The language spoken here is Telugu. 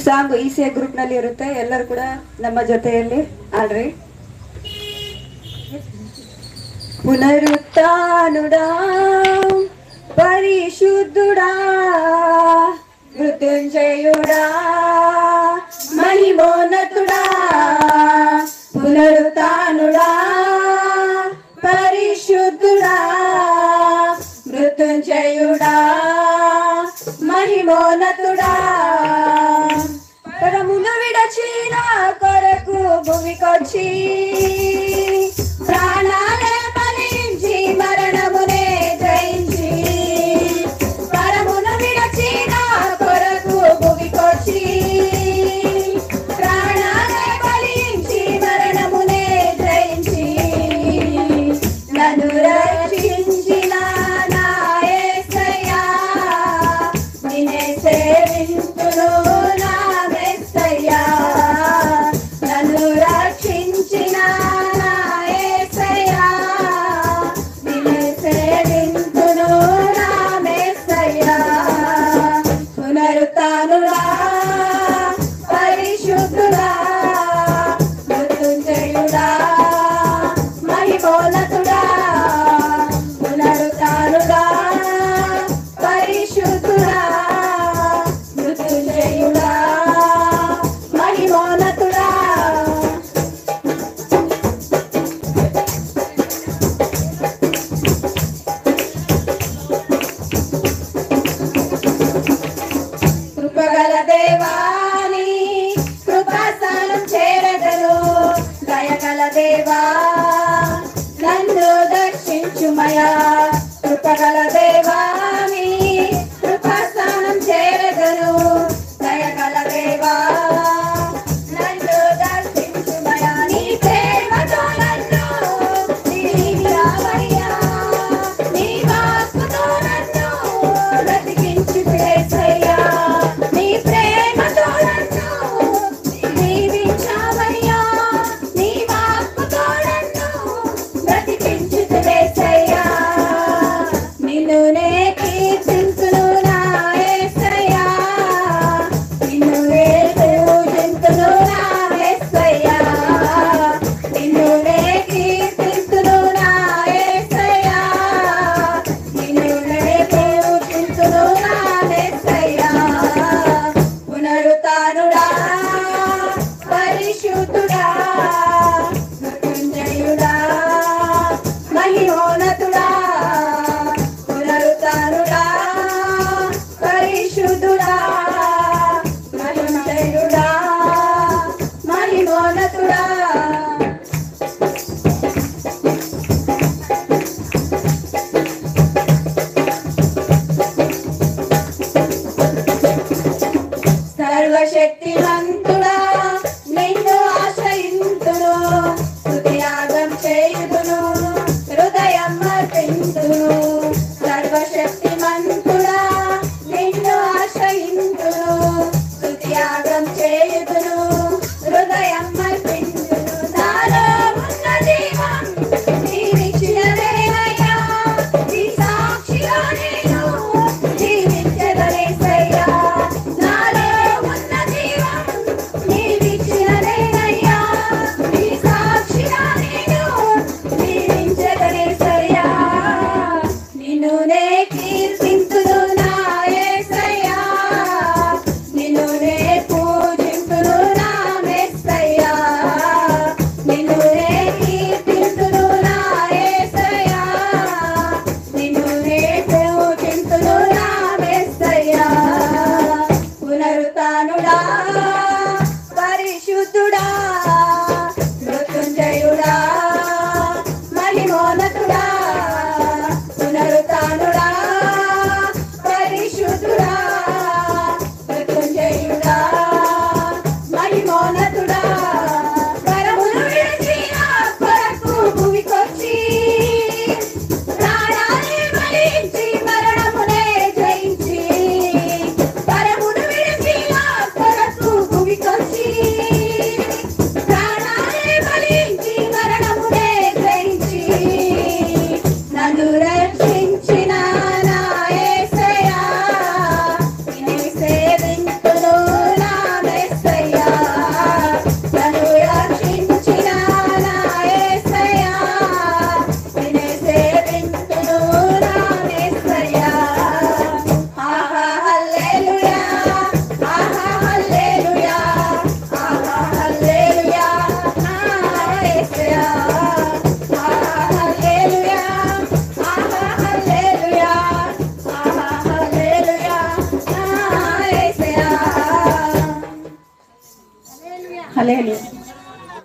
ಸಾಂಗ್ ಈಸಿಯ ಗ್ರೂಪ್ ನಲ್ಲಿ ಇರುತ್ತೆ. ಎಲ್ಲರೂ ಕೂಡ ನಮ್ಮ ಜೊತೆಯಲ್ಲಿ ಆಡ್ರಿ. పునరుత్థానుడా పరిశుద్ధుడా మృత్యుంజయుడా మహిమోన్నతుడా పునరుత్థానుడా పరిశుద్ధుడా మృత్యుంజయుడా మహిమోన్నతుడా పరమును విడచిన కొరకు భూమికొచ్చి ప్రాణాలే ఫలించి మరణమునే జయించి పరమును విడచిన కొరకు భూమికొచ్చి ప్రాణాలే ఫలించి మరణమునే జయించి నన్ను రక్షించిన నా యేసయ్యా నిన్నే సేవింతును నా యేసయ్యా నన్ను రక్షించిన నా యేసయ్యా నిన్నే సేవింతును నా యేసయ్యా పునరుత్థానుడా పరిశుద్ధుడా మృత్యుంజయుడా మహిమోన్నతుడా పునరుత్థానుడా పరిశుద్ధుడా మృత్యుంజయుడా మహిమోన్నతుడా కృపగల దేవాని కృపాస్థానం చేరగను దయగల దేవా నన్ను దర్శించుమయా కృపగల దేవాని కృపాస్థానం చేరగను దయగల దేవా నన్ను దర్శించుమయా నీ ప్రేమతో నన్ను దీవించావయ్యా నీ ఆత్మతో నన్ను బ్రతికించు యేసయ్యా నీ ప్రేమతో నన్ను దీవించావయ్యా నీ ఆత్మతో నన్ను బ్రతికించు యేసయ్యా నిన్ను నే కీర్తింతును నా యేసయ్యా నిన్ను నే పూజింతును నా యేసయ్యా నిన్ను నే కీర్తింతును నా యేసయ్యా నిన్ను నే పూజింతును నా యేసయ్యా పునరుత్థానుడా పరిశుద్ధుడా మృత్యుంజయుడా మహిమోన్నతుడా పునరుత్థానుడా పరిశుద్ధుడా మృత్యుంజయుడా మహిమోన్నతుడా సర్వశక్తిమంతుడా నిన్ను ఆశ్రయింతును స్తుతియాగం చేయుదును హృదయం అర్పింతును సర్వశక్తిమంతుడా నిన్ను ఆశ్రయింతును స్తుతియాగం చేయుదును హృదయం అర్పింతును నాలో ఉన్న జీవం నీవిచ్చినదేనయ్యా నీ సాక్షిగా నేను జీవించెదనేసయ్యా నాలో ఉన్న జీవం హల్లెలూయా.